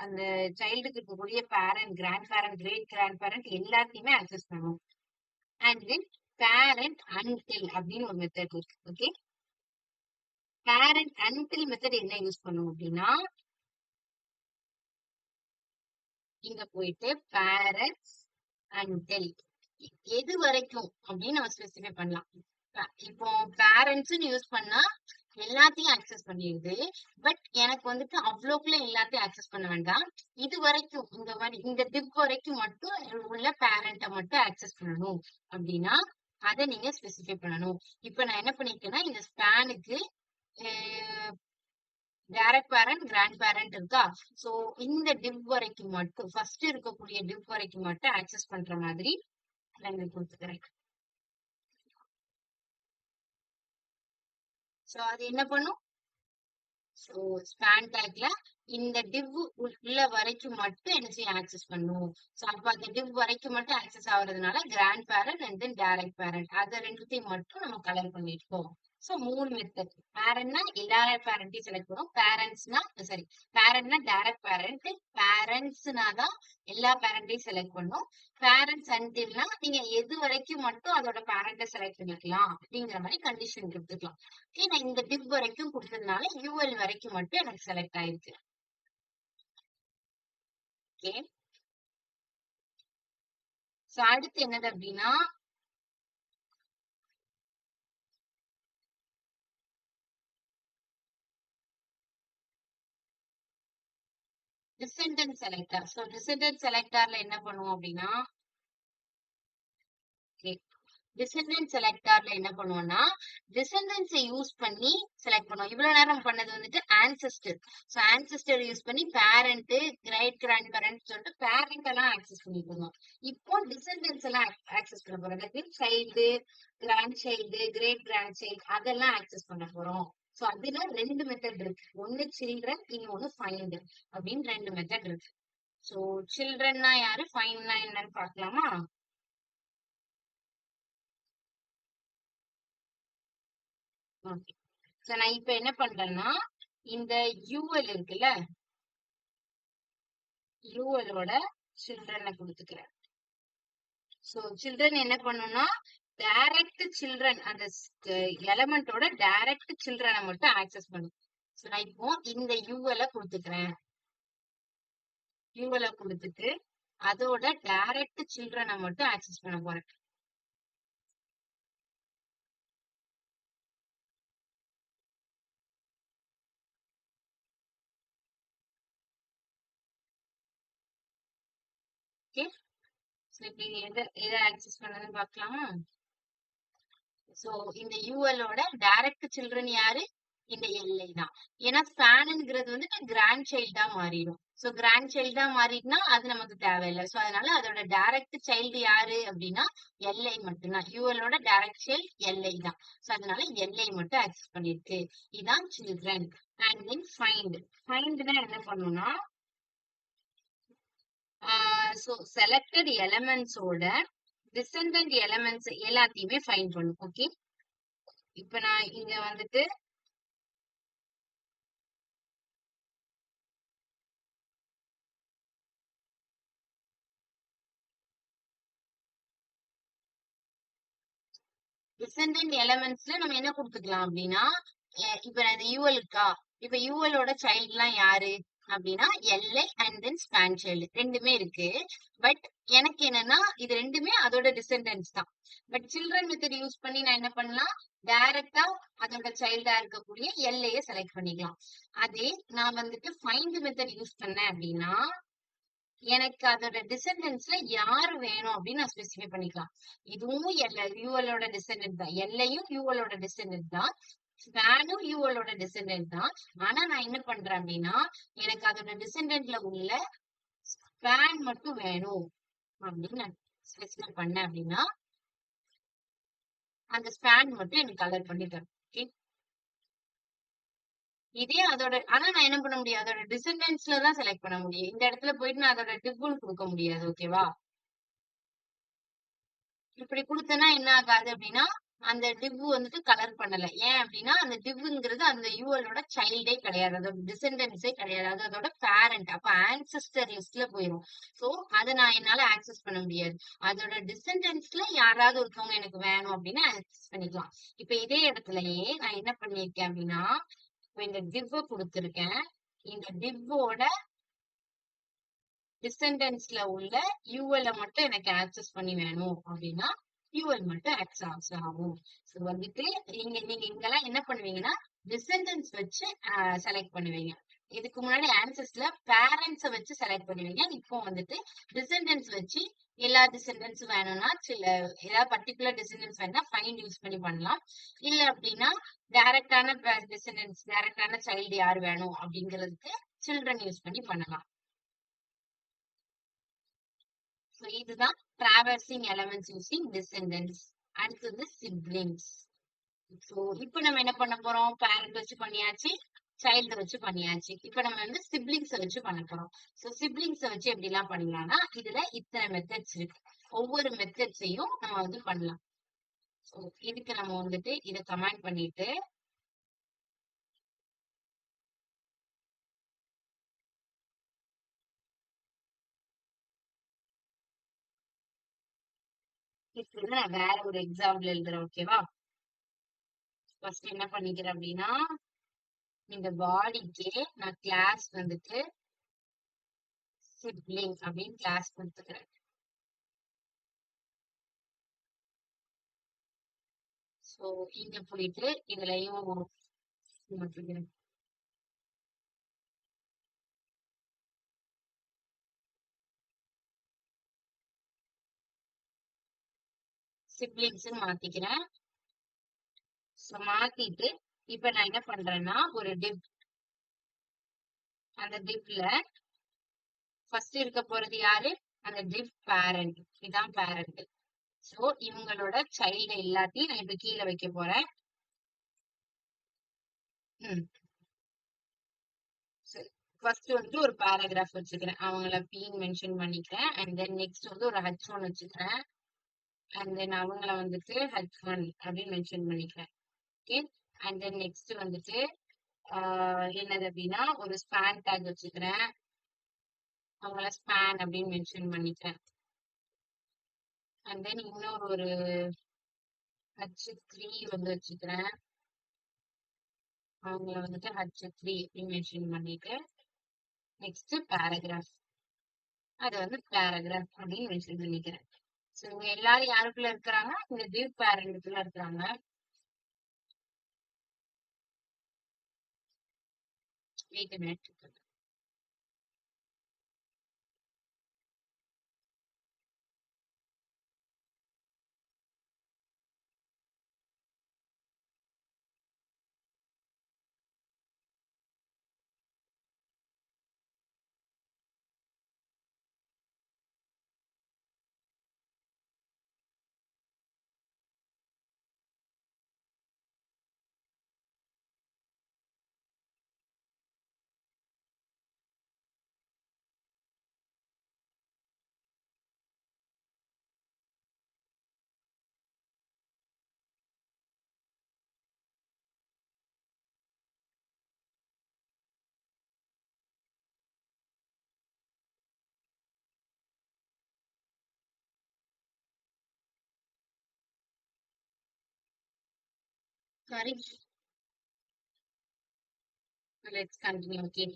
அந்த சைல்டுக்கு இருக்கக்கூடிய parent, grand parent, great grand parent எல்லாத்தையுமே ஆக்சஸ் பண்ணும். அண்ட் தென் பேரண்ட் அன்டில் அப்படின்னு ஒரு மெத்தட் இருக்கு. ஓகே, பேரண்ட் அன்டில் மெத்தட் என்ன யூஸ் பண்ணுவோம் அப்படின்னா, இங்க போயிட்டு பேரண்ட்ஸ் அன்டில் எது வரைக்கும் அப்படின்னு நம்ம ஸ்பெசிஃபை பண்ணலாம். இப்போ பேரண்ட்ஸ் யூஸ் பண்ணா எல்லாத்தையும் ஆக்சஸ் பண்ணிடுது. பட் எனக்கு வந்துட்டு அவ்வளோக்குள்ள எல்லாத்தையும் ஆக்சஸ் பண்ண வேண்டாம். இது வரைக்கும் இந்த மாதிரி இந்த டிப் வரைக்கும் மட்டும் உள்ள பேரண்ட்டை மட்டும் ஆக்சஸ் பண்ணணும் அப்படின்னா அதை நீங்க ஸ்பெசிஃபை பண்ணணும். இப்ப நான் என்ன பண்ணிருக்கேன்னா, இந்த ஸ்பேனுக்கு டைரக்ட் பேரண்ட், கிராண்ட் பேரண்ட் இருக்கா. சோ இந்த டிவ் வரைக்கும் மட்டும் ஃபர்ஸ்ட் இருக்கக்கூடிய டிவ் வரைக்கும் மட்டும் ஆக்சஸ் பண்ற மாதிரி நான் கொடுத்துக்கிறேன். சோ அது என்ன பண்ணும், சோ ஸ்பேன் டேக்ல இந்த டிவ் உள்ள வரைக்கும் மட்டும் என்ன செய்ய ஆக்சஸ் பண்ணும். சோ அப்ப அந்த டிவ் வரைக்கும் மட்டும் ஆக்சஸ் ஆகுறதுனால grand parent and then direct parent அதை ரெண்டுத்தையும் மட்டும் நம்ம கலர் பண்ணிருக்கோம். So 3 method. பேரண்ட்னா எல்லா பேரண்ட்டையும் செலக்ட் பண்ணும். பேரண்ட்ஸ்னா சாரி பேரண்ட்னா டைரக்ட் பேரண்ட், பேரண்ட்ஸ்னா தான் எல்லா பேரண்ட்டையும் செலக்ட் பண்ணும். பேரண்ட்ஸ் அன்டில்னா நீங்க எது வரைக்கும் மட்டும் அதோட பேரண்ட்டை செலக்ட் பண்ணிக்கலாம் அப்படிங்கிற மாதிரி கண்டிஷன் கொடுத்துக்கலாம். ஓகே, நான் இந்த டிவ் வரைக்கும் கொடுத்ததுனால யூஎல் வரைக்கும் மட்டும் எனக்கு செலக்ட் ஆயிருக்கு. ஓகே, சோ அடுத்து என்னது அப்படின்னா, டிசெண்டன்ட் செலக்டர். சோ டிசெண்டன்ட் செலக்டர்ல என்ன பண்ணுவோம் அப்படின்னா, டிசெண்டன்ட் செலக்டர்ல என்ன பண்ணுவோம்னா, டிசெண்டன்ஸை யூஸ் பண்ணி செலக்ட் பண்ணுவோம். இவ்வளவு நேரம் பண்ணது வந்துட்டு ஆன்செஸ்டர். சோ ஆன்செஸ்டர் யூஸ் பண்ணி பேரண்ட், கிரேட் கிராண்ட் பேரண்ட் சொல்லிட்டு பேரண்ட் எல்லாம் ஆக்சஸ் பண்ணிட்டு இருந்தோம். இப்போ டிசெண்டன்ஸ் எல்லாம் ஆக்சஸ் பண்ண போறோம். அதாவது child, grand child, great grand child அதெல்லாம் ஆக்சஸ் பண்ண போறோம். சோ அதுல 2 மெத்தட் இருக்கு. ஒன்னு சில்ட்ரன், இன்னொன்னு ஃபைண்ட் அப்படின்னு 2 மெத்தட் இருக்கு. சோ சில்ட்ரன்னா யாரு, ஃபைண்ட்னா என்னன்னு பாக்கலாமா? ஓகே, சோ நான் இப்ப என்ன பண்றேன்னா, இந்த யூஎல் இருக்குல்ல, யூஎலோட சில்ட்ரனை கொடுத்துக்கிறேன். சோ சில்ட்ரன் என்ன பண்ணும்னா, டைரக்ட் சில்ட்ரன் அந்த எலமெண்டோட டைரக்ட் சில்ட்ரனை மட்டும் ஆக்சஸ் பண்ணும். சோ நான் இப்போ இந்த யூஎல கொடுத்துக்கிறேன். யூஎல கொடுத்துட்டு அதோட டைரக்ட் சில்ட்ரனை மட்டும் ஆக்சஸ் பண்ண போறேன். ஓகே, சோ இப்ப எதை ஆக்சஸ் பண்ணதுன்னு பாக்கலாமா? சோ இந்த யூஎலோட டைரக்ட் சில்ட்ரன் யாரு, இந்த எல்ஐ தான். ஏன்னா ஸ்பேனுங்கிறது வந்துட்டு கிராண்ட் சைல்டா மாறிடும். சோ கிராண்ட் சைல்டா மாறிடுனா அது நமக்கு தேவையில்லை. சோ அதனால அதோட டைரக்ட் சைல்டு யாரு அப்படின்னா எல்ஐ மட்டும்தான். யூஎலோட டைரக்ட் சைல்டு எல்ஐ தான். சோ அதனால எல்ஐ மட்டும் ஆக்சஸ் பண்ணிருக்கு. இதான் சில்ட்ரன். And then find. ஃபைண்ட்னா என்ன பண்ணும்னா, சோ செலக்டட் எலமெண்ட்ஸோட டிசெண்டன்ட் எலமெண்ட்ஸ் எல்லாத்தையுமே ஃபைண்ட் பண்ணும். ஓகே, இப்ப நான் இங்க வந்துட்டு டிசெண்டன்ட் எலமெண்ட்ஸ்ல நம்ம என்ன கொடுத்துக்கலாம் அப்படின்னா, இப்ப நான் இந்த யூஎல் இருக்கா, இப்ப யூஎலோட சைல்டு எல்லாம் யாரு அப்படின்னா LI and then span child ரெண்டுமே இருக்கு. பட் எனக்கு என்னன்னா இது ரெண்டுமே அதோட டிசெண்டன்ஸ் தான். பட் சில்ட்ரன் மெத்தட் யூஸ் பண்ணி நான் என்ன பண்ணலாம், டைரக்டா அதோட சைல்டா இருக்கக்கூடிய எல்ஐய செலக்ட் பண்ணிக்கலாம். அதே நான் வந்துட்டு ஃபைண்ட் மெத்தட் யூஸ் பண்ணேன் அப்படின்னா எனக்கு அதோட டிசெண்டன்ஸ்ல யாரு வேணும் அப்படின்னு நான் ஸ்பெசிஃபை பண்ணிக்கலாம். இதுவும் யூஎலோட டிசெண்டன்ட் தான், எல்லையும் யூஎலோட டிசெண்டன்ட் தான், ஸ்பேனும் யூஎலோட டிசெண்டன்ட் தான். ஆனா நான் என்ன பண்றேன் அப்படின்னா, எனக்கு அதோட டிசெண்டன்ட்ல உள்ள ஸ்பேன் மட்டும் வேணும் அப்படின்னு நான் ஸ்பெசிஃபை பண்ணேன் அப்படின்னா அந்த ஸ்பேன் மட்டும் எனக்கு கலர் பண்ணிட்டேன். ஓகே, இதே அதோட ஆனா நான் என்ன பண்ண முடியும், அதோட டிசெண்டன்ஸ்ல தான் செலக்ட் பண்ண முடியும். இந்த இடத்துல போயிட்டு நான் அதோட டிப்புன்னு கொடுக்க முடியாது. ஓகேவா, இப்படி கொடுத்தனா என்ன ஆகாது அப்படின்னா அந்த டிவ் வந்துட்டு கலர் பண்ணல. ஏன் அப்டின்னா, அந்த டிவ்ங்கிறது அந்த யுவலோட சைல்டே கிடையாது. அதோட டிசெண்டன்ட்ஸே கிடையாது. அது அதோட பேரண்ட். அப்ப ஆன்செஸ்டர் லிஸ்ட்ல போயிரும். சோ, அத நான் என்னால ஆக்சஸ் பண்ண முடியாது. அதோட டிசெண்டன்ட்ஸ்ல யாராவது ஒருத்தவங்க எனக்கு வேணும் அப்டின்னா ஆக்சஸ் பண்ணிக்கலாம். இப்ப இதே இடத்துலயே நான் என்ன பண்ணியிருக்கேன் அப்டின்னா, இப்ப இந்த டிவ்வ குடுத்திருக்கேன். இந்த டிவ்வோட டிசெண்டன்ட்ஸ்ல உள்ள யுவல மட்டும் எனக்கு ஆக்சஸ் பண்ணி வேணும் அப்டின்னா, யுவல் மட்டும் ஆக்சஸ் ஆகும். சோ வந்துட்டு நீங்க இங்கெல்லாம் என்ன பண்ணுவீங்கன்னா, டிசெண்டன்ட்ஸ் வச்சு செலக்ட் பண்ணுவீங்க. இதுக்கு முன்னாடி ஆன்சஸ்ல பேரண்ட்ஸ வச்சு செலக்ட் பண்ணுவீங்க. இப்போ வந்துட்டு டிசெண்டன்ட்ஸ் வச்சு எல்லா டிசெண்டன்ட்ஸும் வேணும்னா, ஏதாவது பர்ட்டிகுலர் டிசெண்டன்ட்ஸ் வேணும்னா ஃபைண்ட் யூஸ் பண்ணி பண்ணலாம். இல்ல அப்டின்னா, டைரக்ட்டான டிசெண்டன்ட்ஸ், டைரக்ட்டான சைல்டு யார் வேணும் அப்டிங்கிறதுக்கு சில்ட்ரன் யூஸ் பண்ணி பண்ணலாம். So இதுதான் traversing elements using descendants. அடுத்தது siblings. So இப்ப நம்ம என்ன பண்ண போறோம்? parent வச்சு பண்ணியாச்சு, child வச்சு பண்ணியாச்சு. இப்ப நம்ம வந்து siblings வச்சு பண்ண போறோம். So siblings வச்சு எப்படி எல்லாம் பண்ணலாம்னா, இதுல இத்தனை மெத்தட்ஸ் இருக்கு. ஒவ்வொரு மெத்தட்ஸையும் நம்ம வந்து பண்ணலாம். So இதுக்கு நம்ம வந்துட்டு இத கமெண்ட் பண்ணிட்டு இப்ப நான் வேற ஒரு எக்ஸாம்பிள் எழுதுறேன். ஓகேவா? ஃபர்ஸ்ட் என்ன பண்ணிக்கிறேன் அப்படின்னா, இந்த பாடிக்கு நான் கிளாஸ் வந்துட்டு sibling அப்படின்னு கிளாஸ் கொடுத்துக்கிறேன். சோ இங்க போயிட்டு இதுலயும் மாத்திக்கிறேன். சிப்லிங்ஸ் மாத்திக்கிறேன். சோ மாத்திட்டு இப்ப நான் என்ன பண்றேன்னா ஒரு டிவ், அந்த டிவ்ல ஃபர்ஸ்ட் இருக்க போறது யாரு? அந்த டிவ் பேரண்ட். இதான் பேரண்ட். சோ இவங்களோட சைல்டு எல்லாத்தையும் நான் இப்ப கீழே வைக்க போறேன். ஃபர்ஸ்ட் வந்து ஒரு பேராகிராஃப் வச்சுக்கிறேன். அவங்கள பீன்னு மென்ஷன் பண்ணிக்கிறேன். அண்ட் தென் நெக்ஸ்ட் வந்து ஒரு H1 வச்சுக்கிறேன். அண்ட் தென் அவங்கள வந்துட்டு H1 அப்படின்னு மென்ஷன் பண்ணிக்கிறேன். ஓகே. அண்ட் தென் நெக்ஸ்ட் வந்துட்டு என்னது அப்படின்னா ஒரு ஸ்பேன் டேக் வச்சுக்கிறேன். அவங்கள ஸ்பேன் அப்படின்னு மென்ஷன் பண்ணிக்கிறேன். அண்ட் தென் இன்னொரு ஒரு H3 வந்து வச்சுக்கிறேன். அவங்கள வந்துட்டு H3 அப்படின்னு மென்ஷன் பண்ணிட்டு நெக்ஸ்ட் பேராகிராஃப், அது வந்து பேராகிராஃப் அப்படின்னு மென்ஷன் பண்ணிக்கிறேன். ஸோ இவங்க எல்லாரும் யாருக்குள்ள இருக்கிறாங்க? இந்த டிவ் பேரண்ட்டுக்குள்ள இருக்கிறாங்க. Wait a minute. Sorry, let's continue. Okay.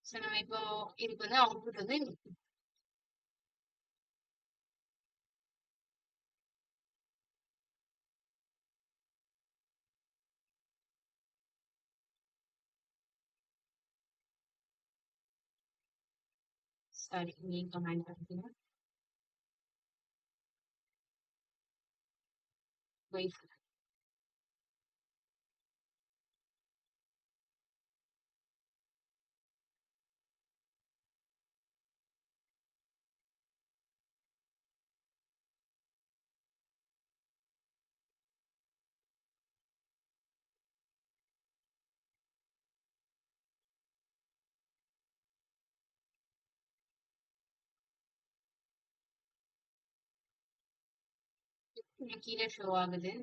So நம்ம இப்போ இதுக்கு வந்து அவுட்புட் வந்து சாரி நீங்க கமெண்ட் பண்ணுங்க. வெயிட். இங்க கீழே ஷோ ஆகுது.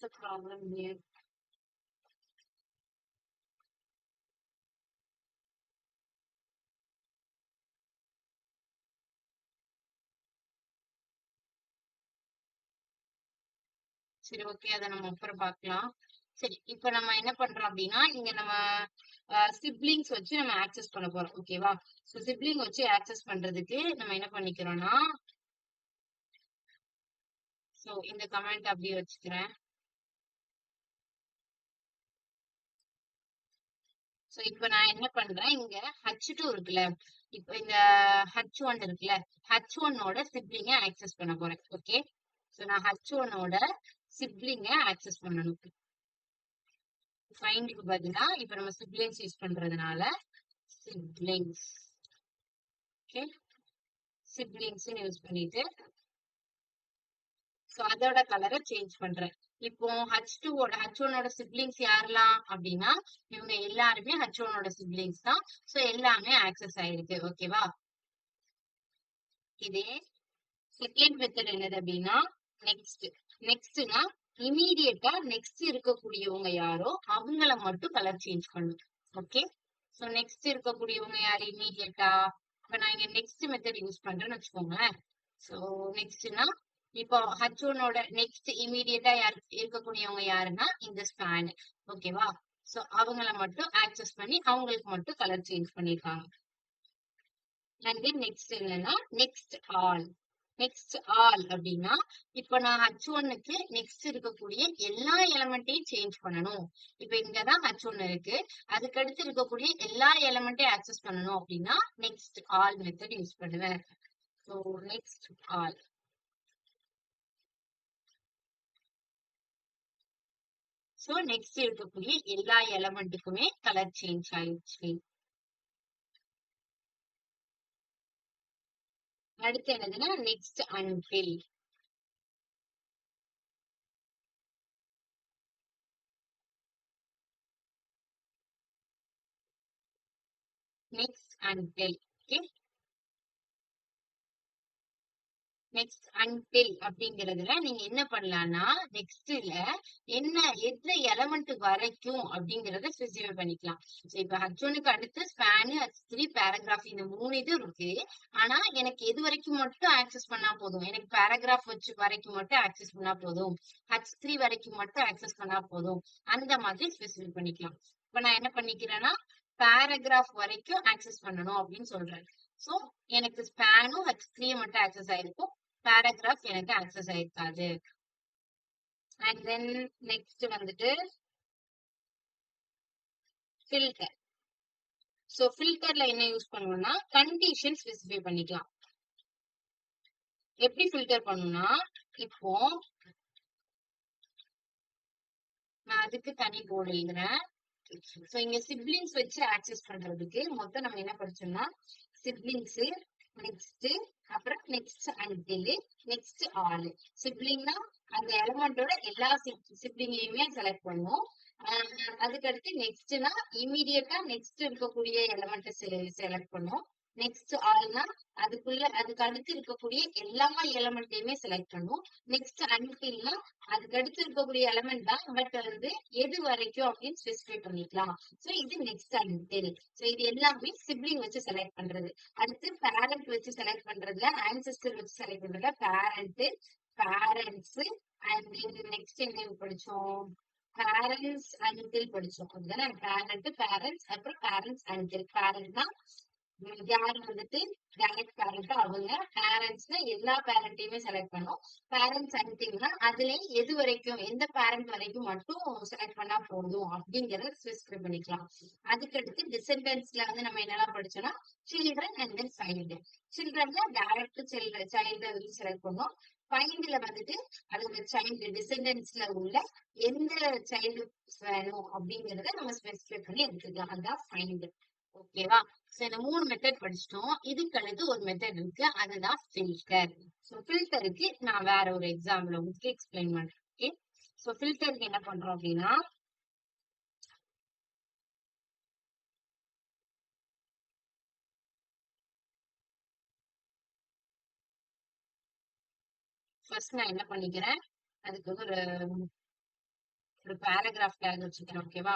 The problem here. சரி, ஓகே, அதை நம்ம அப்புறம் பார்க்கலாம். சரி, இப்ப நம்ம என்ன பண்றோம் அப்படின்னா, இங்க நம்ம சிப்லிங்ஸ் வச்சு நம்ம ஆக்சஸ் பண்ண போறோம். ஓகேவா? சோ சிப்லிங் வச்சு ஆக்சஸ் பண்றதுக்கு நம்ம என்ன பண்ணிக்கிறோம்னா, சோ இந்த கமெண்ட் அப்படியே வச்சுக்கிறேன். சோ இப்ப நான் என்ன பண்றேன், இங்க H2 இருக்குல்ல, இப்ப இந்த H1 இருக்குல்ல, H1 ஓட சிப்லிங்க ஆக்சஸ் பண்ண போறேன். ஓகே, சோ நான் H1 ஓட சிப்லிங்க ஆக்சஸ் பண்ணணும். ஃபைண்டுக்கு பதிலா இப்ப நம்ம சிப்லிங்ஸ் யூஸ் பண்றதுனால சிப்லிங்ஸ். ஓகே, சிப்லிங்ஸ் யூஸ் பண்ணிட்டு சோ அதோட கலரை சேஞ்ச் பண்றேன். இப்போ H2 ஓட H1 ஓட சிப்லிங்ஸ் யாரெல்லாம் அப்படின்னா, இவங்க எல்லாருமே H1 ஓட சிப்லிங்ஸ் தான். சோ எல்லாமே ஆக்சஸ் ஆயிருக்கு. ஓகேவா? இதே செகண்ட் மெத்தட் என்னது அப்படின்னா, நெக்ஸ்ட். நெக்ஸ்ட்னா இமீடியட்டா நெக்ஸ்ட் இருக்கக்கூடியவங்க யாரோ அவங்கள மட்டும் கலர் சேஞ்ச் பண்ணும். ஓகே, சோ நெக்ஸ்ட் இருக்கக்கூடியவங்க யாரு இமீடியட்டா? இப்ப நான் இங்க நெக்ஸ்ட் மெத்தட் யூஸ் பண்றேன்னு வச்சுக்கோங்களேன். சோ நெக்ஸ்ட்னா இப்போ H1 ஓட நெக்ஸ்ட் இமீடியட்டா யார் இருக்கக்கூடியவங்க யாருன்னா இந்த ஸ்பேன். ஓகேவா? சோ அவங்கள மட்டும் ஆக்சஸ் பண்ணி அவங்களுக்கு மட்டும் கலர் சேஞ்ச் பண்ணிருக்காங்க. அண்ட் தென் நெக்ஸ்ட் என்னன்னா நெக்ஸ்ட் ஆல். நெக்ஸ்ட் ஆல் அப்படின்னா இப்ப நான் H1க்கு நெக்ஸ்ட் இருக்கக்கூடிய எல்லா எலமெண்ட்டையும் சேஞ்ச் பண்ணணும். இப்ப இங்கதான் H1 இருக்கு, அதுக்கு அடுத்து இருக்கக்கூடிய எல்லா எலமெண்ட்டையும் ஆக்சஸ் பண்ணணும் அப்படின்னா நெக்ஸ்ட் ஆல் மெத்தட் யூஸ் பண்ணுவேன். So next all. So next இருக்கக்கூடிய எல்லா எலமெண்ட்டுக்குமே கலர் சேஞ்ச் ஆயிடுச்சு. அடுத்து என்னதுன்னா next until. Next until. Okay, next until அப்படிங்கறதுல நீங்க என்ன பண்ணலாம்னா, நெக்ஸ்ட்ல என்ன எந்த எலமெண்ட் வரைக்கும் அப்படிங்கறத ஸ்பெசிஃபை பண்ணிக்கலாம். இப்ப H1க்கு அடுத்து ஸ்பேன், H3, பேராகிராஃப் இந்த 3 இது இருக்கு. ஆனா எனக்கு எது வரைக்கும் மட்டும் ஆக்சஸ் பண்ணா போதும், எனக்கு பேராகிராஃப் வச்சு வரைக்கும் மட்டும் ஆக்சஸ் பண்ணா போதும், H3 வரைக்கும் மட்டும் ஆக்சஸ் பண்ணா போதும், அந்த மாதிரி ஸ்பெசிஃபை பண்ணிக்கலாம். இப்ப நான் என்ன பண்ணிக்கிறேன்னா, பேராகிராஃப் வரைக்கும் ஆக்சஸ் பண்ணணும் அப்படின்னு சொல்றேன். சோ எனக்கு ஸ்பேனும் H3 மட்டும் ஆக்சஸ் ஆயிருக்கும், பேராகிராஃப் எனக்கு ஆக்சஸ் ஆயிருக்காது. அண்ட் தென் நெக்ஸ்ட் வந்துட்டு ஃபில்டர். சோ ஃபில்டர்ல என்ன யூஸ் பண்ணுவோம்னா கண்டிஷன் ஸ்பெசிஃபை பண்ணிக்கலாம். எப்படி ஃபில்டர் பண்ணணும்னா, இப்போ நான் அதுக்கு தனி கோட் எழுதுறேன். சோ இங்க சிப்லிங்ஸ் வச்சு ஆக்சஸ் பண்றதுக்கு மொத்தம் நம்ம என்ன படிச்சோம்னா, சிப்லிங்ஸ், நெக்ஸ்ட், அப்புறம் நெக்ஸ்ட் அன்டில், நெக்ஸ்ட் ஆல். சிப்லிங்னா அந்த எலமெண்டோட எல்லா சிப்லிங்கையுமே செலக்ட் பண்ணுவோம். அதுக்கு அடுத்து நெக்ஸ்ட்னா இமீடியட்டா நெக்ஸ்ட் இருக்கக்கூடிய எலமெண்ட்டை செலக்ட் பண்ணுவோம். நெக்ஸ்ட் ஆல்னா அதுக்கு அடுத்து இருக்கக்கூடிய எல்லா எலமெண்ட்டையுமே செலக்ட் பண்ணுவோம். நெக்ஸ்ட் அன்டில்னா அதுக்கு அடுத்து இருக்கக்கூடிய எலமெண்ட் தான், பட் வந்து எது வரைக்கும் அப்படின்னு ஸ்பெசிஃபை பண்ணிக்கலாம். சோ இது நெக்ஸ்ட் அன்டில். சோ இது எல்லாமே சிப்லிங் வச்சு செலக்ட் பண்றது. அடுத்து பேரண்ட் வச்சு செலக்ட் பண்றதுல, ஆன்செஸ்டர் வச்சு செலக்ட் பண்றதுல பேரண்ட், பேரண்ட்ஸ், அண்ட் நெக்ஸ்ட் என்ன படிச்சோம், பேரண்ட்ஸ் அன்டில் படிச்சோம். அதுதானே பேரண்ட், பேரண்ட்ஸ், அப்புறம் பேரண்ட்ஸ் அன்டில். பேரண்ட்னா யார் வந்துட்டு டைரக்ட் பேரண்ட் அவங்க, பேரண்ட்ஸ்னா எல்லா பேரண்ட்டையுமே செலக்ட் பண்ணோம், பேரண்ட்ஸ் அன்டில்னா அதுல எது வரைக்கும் எந்த பேரண்ட் வரைக்கும் மட்டும் செலக்ட் பண்ணா போதும் அப்படிங்கறத ஸ்பெசிஃபை பண்ணிக்கலாம். அதுக்கடுத்து டிசெண்டன்ஸ்ல வந்து நம்ம என்னெல்லாம் படிச்சோம்னா சில்ட்ரன் அண்ட் தென் சைல்டு. சில்ட்ரன்ல டைரக்ட் சைல்டு வந்து செலக்ட் பண்ணோம், ஃபைண்ட்ல வந்துட்டு அதோட சைல்டு டிசெண்டன்ஸ்ல உள்ள எந்த சைல்டு வேணும் அப்படிங்கறத நம்ம ஸ்பெசிஃபை பண்ணி எடுத்துக்கலாம். அதுதான் ஃபைண்ட். ஓகேவா? சோ இந்த 3 மெத்தட் படிச்சிட்டோம். இதுக்கு அடுத்து ஒரு மெத்தட் இருக்கு, அதுதான் ஃபில்டர். சோ ஃபில்டருக்கு நான் வேற ஒரு எக்ஸாம்பிள் உங்களுக்கு எக்ஸ்பிளைன் பண்றேன். ஓகே, சோ ஃபில்டருக்கு என்ன பண்றோம் அப்படின்னா, ஃபர்ஸ்ட் நான் என்ன பண்ணிக்கிறேன், அதுக்கு வந்து ஒரு பேராகிராஃப் டேக் வச்சுக்கிறேன். ஓகேவா?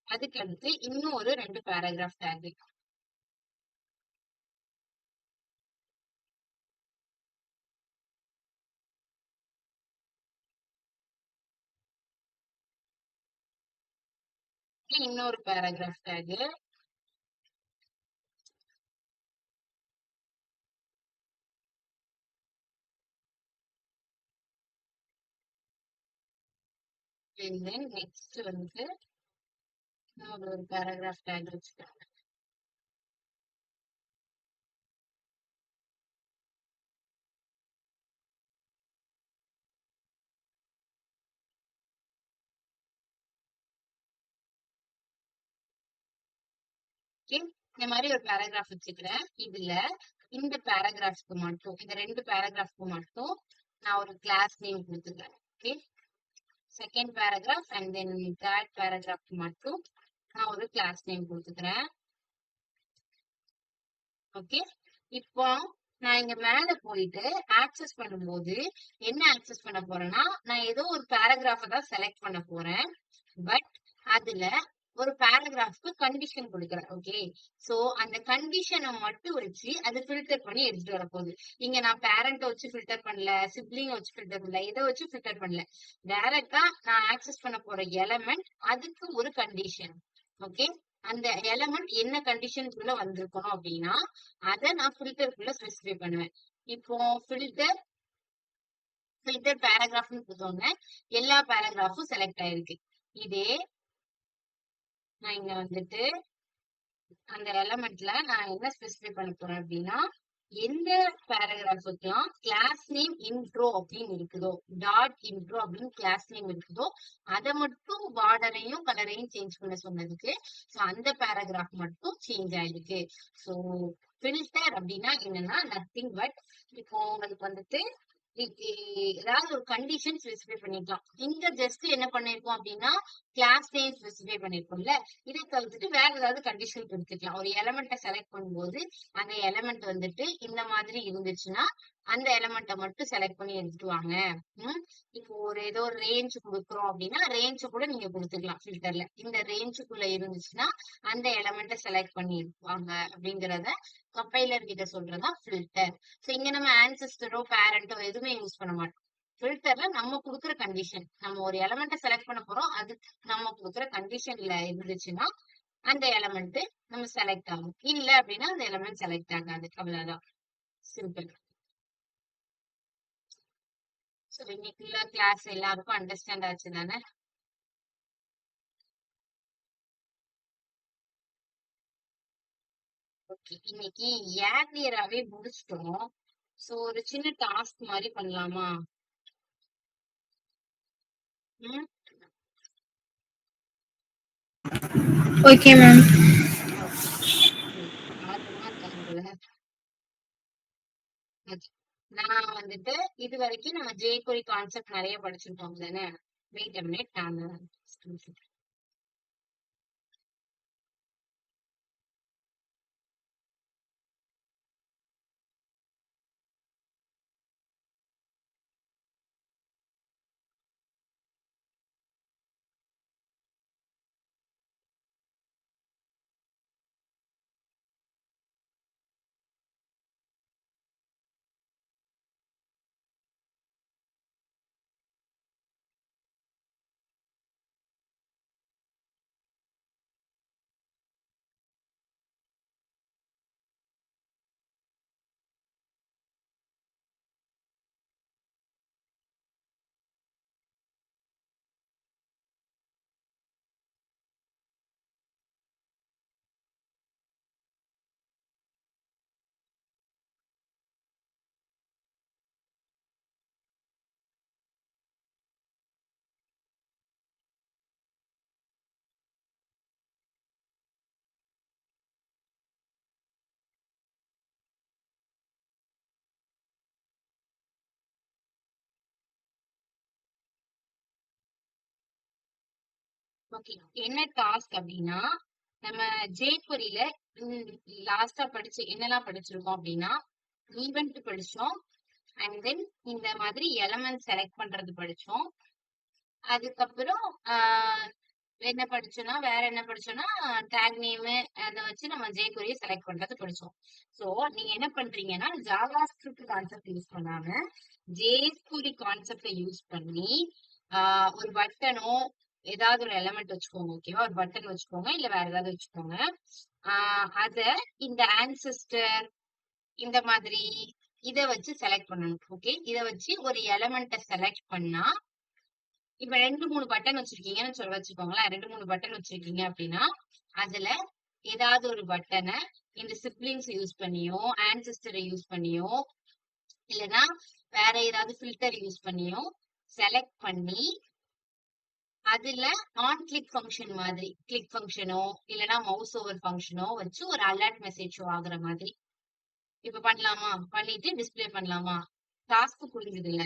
அதுக்கு அடுத்து இன்னும் ஒரு 2 பேராகிராஃப் டேக், இன்னொரு paragraph take, and then next வந்து இன்னொரு ஒரு பேராகிராஃப் டேக் வச்சுக்கிறேன். ஓகே, இந்த மாதிரி ஒரு பேராகிராஃப் வச்சுக்கிறேன். இதுல இந்த பேராகிராஃப்க்கு மட்டும், இந்த 2 பேராகிராஃப்க்கு மட்டும் நான் ஒரு கிளாஸ் நேம் கொடுத்துக்கிறேன். Okay, second paragraph and then third பேராகிராஃப்க்கு மட்டும் நான் ஒரு கிளாஸ் நேம் கொடுத்துக்கிறேன். ஓகே, இப்போ நான் இங்க மேல போயிட்டு ஆக்சஸ் பண்ணும்போது என்ன ஆக்சஸ் பண்ண போறேன்னா, நான் ஏதோ ஒரு பேராகிராஃபை தான் செலக்ட் பண்ண போறேன். பட் அதுல ஒரு பேராகிராஃப்க்கு கண்டிஷன் கொடுக்குறேன். ஓகே, சோ அந்த கண்டிஷனை மட்டும் வச்சு அது ஃபில்டர் பண்ணி எடுத்துட்டு வர போகுது. இங்க நான் பேரண்ட்டை வச்சு ஃபில்டர் பண்ணல, சிப்ளிங்கை வச்சு ஃபில்டர் பண்ணல, இதை வச்சு ஃபில்டர் பண்ணல. டைரக்டா நான் ஆக்சஸ் பண்ண போற எலமெண்ட், அதுக்கு ஒரு கண்டிஷன். ஓகே, அந்த எலமெண்ட் என்ன கண்டிஷனுக்குள்ள வந்திருக்கணும் அப்படின்னா அதை நான் ஃபில்டருக்குள்ள ஸ்பெசிஃபை பண்ணுவேன். இப்போ ஃபில்டர் பேராகிராஃப்னு கொடுத்தோன்னே எல்லா பேராகிராஃபும் செலக்ட் ஆயிருக்கு. இதே நான் இங்க வந்துட்டு அந்த எலமெண்ட்ல நான் என்ன ஸ்பெசிஃபை பண்ண போறேன் அப்படின்னா, எந்த பேராகிராஃபுக்கெல்லாம் கிளாஸ் நேம் இன்ட்ரோ அப்படின்னு இருக்குதோ, டாட் இன்ட்ரோ அப்படின்னு கிளாஸ் நேம் இருக்குதோ, அதை மட்டும் பார்டரையும் கலரையும் சேஞ்ச் பண்ண சொன்னதுக்கு சோ அந்த பேராகிராஃப் மட்டும் சேஞ்ச் ஆயிருக்கு. சோ ஃபில்டர் அப்படின்னா என்னன்னா நத்திங் பட், இப்போ உங்களுக்கு வந்துட்டு ஏதாவது ஒரு கண்டிஷன் ஸ்பெசிஃபை பண்ணிக்கலாம். இங்க ஜஸ்ட் என்ன பண்ணிருக்கோம் அப்படின்னா கிளாஸ் நேம் ஸ்பெசிஃபை பண்ணிருக்கோம்ல, இதை தவிர்த்துட்டு வேற ஏதாவது கண்டிஷன் கொடுத்துக்கலாம். ஒரு எலமெண்ட்டை செலக்ட் பண்ணும்போது அந்த எலமெண்ட் வந்துட்டு இந்த மாதிரி இருந்துச்சுன்னா அந்த எலமெண்ட்டை மட்டும் செலக்ட் பண்ணி எடுத்துட்டு வாங்க. இப்போ ஒரு ஏதோ ஒரு ரேஞ்ச் கொடுக்குறோம் அப்படின்னா ரேஞ்சு கூட நீங்க கொடுத்துக்கலாம் ஃபில்டர்ல. இந்த ரேஞ்சுக்குள்ள இருந்துச்சுன்னா அந்த எலமெண்ட்டை செலக்ட் பண்ணி எடுப்பாங்க அப்படிங்கறத கம்பைலர் கிட்ட சொல்றதா ஃபில்டர். சோ இங்க நம்ம ஆன்செஸ்டரோ பேரண்டோ எதுவுமே யூஸ் பண்ண மாட்டோம். ஃபில்டர்ல நம்ம கொடுக்குற கண்டிஷன், நம்ம ஒரு எலமெண்ட்டை செலக்ட் பண்ண போறோம், அது நம்ம கொடுக்குற கண்டிஷன்ல இருந்துச்சுன்னா அந்த எலமெண்ட் நம்ம செலக்ட் ஆகும். இல்ல அப்படின்னா அந்த எலமெண்ட் செலக்ட் ஆகாது. அவ்வளவுதான், சிம்பிள். சோ இன்னைக்குள்ள கிளாஸ் எல்லாருக்கும் அண்டர்ஸ்டாண்ட் ஆச்சு தானே? ஓகே, இன்னைக்கு ஏர்லியராவே முடிச்சிட்டோம். சோ ஒரு சின்ன டாஸ்க் மாதிரி பண்ணலாமா? ம், ஓகே மேம். ஓகே, ஆர்வமா இருக்காங்கல்ல. Okay. நான் வந்துட்டு இது வரைக்கும் நம்ம jQuery கான்செப்ட் நிறைய படிச்சிருக்கோம் தானே? வெயிட் a minute, நான் ஓகே. என்ன டாஸ்க் அப்படின்னா, நம்ம jQueryல லாஸ்டா என்னெல்லாம் படிச்சிருக்கோம் அப்படின்னா, ஈவென்ட் படிச்சோம். அண்ட் தென் இந்த மாதிரி எலிமெண்ட் செலக்ட் பண்றது படிச்சோம். அதுக்கப்புறம் வேற என்ன படிச்சோம்னா டேக் நேம் அதை வச்சு நம்ம jQuery செலக்ட் பண்றது படிச்சோம். சோ நீங்க என்ன பண்றீங்கன்னா ஜாவா ஸ்கிரிப்ட் கான்செப்ட் யூஸ் பண்ணாம jQuery கான்செப்டை யூஸ் பண்ணி ஒரு பட்டனோ ஏதாவது ஒரு எலிமெண்ட் வச்சுக்கோங்க. ஓகேவா? ஒரு பட்டன் வச்சுக்கோங்க, இல்ல வேற ஏதாவது வச்சுக்கோங்க. அத இந்த ஆன்செஸ்டர் இந்த மாதிரி இத வச்சு செலக்ட் பண்ணணும். ஓகே, இத வச்சு ஒரு எலிமெண்ட்டை செலக்ட் பண்ணா இப்ப 2-3 பட்டன் வச்சிருக்கீங்கன்னு வச்சுக்கோங்களேன். 2-3 பட்டன் வச்சிருக்கீங்க அப்படின்னா அதுல ஏதாவது ஒரு பட்டனை இந்த சிப்லிங்ஸ் யூஸ் பண்ணியோ ஆன்செஸ்டரை யூஸ் பண்ணியோ இல்லைன்னா வேற ஏதாவது ஃபில்டர் யூஸ் பண்ணியோ செலக்ட் பண்ணி அதுல ஆன் கிளிக் ஃபங்க்ஷன் மாதிரி கிளிக் ஃபங்க்ஷனோ இல்லைன்னா மவுஸ் ஓவர் ஃபங்க்ஷனோ வச்சு ஒரு அலர்ட் மெசேஜ் ஷோ ஆகுற மாதிரி இப்ப பண்ணலாமா? பண்ணிட்டு டிஸ்பிளே பண்ணலாமா? டாஸ்க் புரிஞ்சது இல்ல?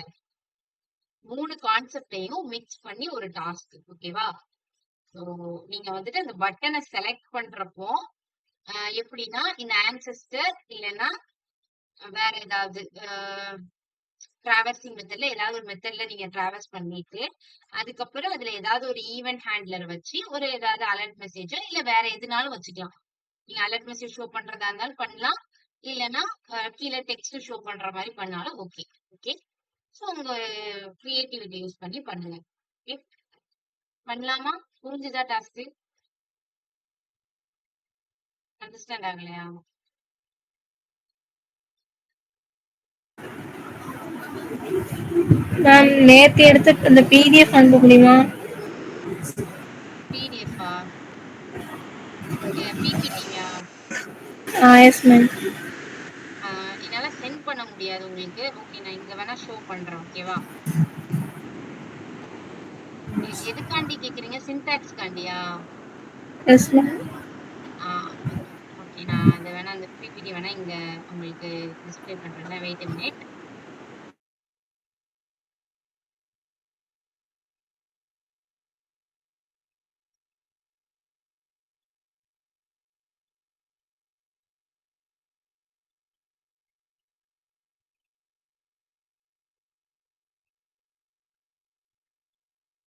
3 கான்செப்டையும் மிக்ஸ் பண்ணி ஒரு டாஸ்க். ஓகேவா? ஸோ நீங்க வந்துட்டு அந்த பட்டனை செலக்ட் பண்றப்போ எப்படின்னா இந்த ஆன்செஸ்டர் இல்லைன்னா வேற ஏதாவது டிராவர்சிங் மெத்தட்ல ஏதாவது ஒரு மெத்தட்ல நீங்க டிராவர்ஸ் பண்ணிட்டு அதுக்கப்புறம் அதுல ஏதாவது ஒரு ஈவென்ட் ஹேண்ட்லர் வச்சு ஒரு ஏதாவது அலர்ட் மெசேஜோ இல்ல வேற எதுனாலும் வச்சுக்கலாம். நீங்க அலர்ட் மெசேஜ் ஷோ பண்றதா இருந்தாலும் பண்ணலாம், இல்லைன்னா கீழே டெக்ஸ்ட் ஷோ பண்ற மாதிரி பண்ணாலும் ஓகே. ஓகே, ஸோ உங்க கிரியேட்டிவிட்டி யூஸ் பண்ணி பண்ணுங்க. ஓகே, பண்ணலாமா? புரிஞ்சுதா டாஸ்க்? அண்டர்ஸ்டாண்ட் ஆகலையா? மேம் நேத்து எடுத்து அந்த பிடிஎஃப் அனுப்ப முடியுமா? பிடிஎஃபா? பிபிடியா? Yes ma'am. என்னால சென்ட் பண்ண முடியாது உங்களுக்கு. ஓகே, நான் இங்க வேணா ஷோ பண்றேன். ஓகேவா? எதுக்காண்டி கேக்குறீங்க? சின்டாக்ஸ் காண்டியா? Yes ma'am. ஓகே ஓகே, நான் அதை வேணா அந்த பிபிடி வேணா இங்க உங்களுக்கு டிஸ்பிளே பண்றேன். Wait a minute.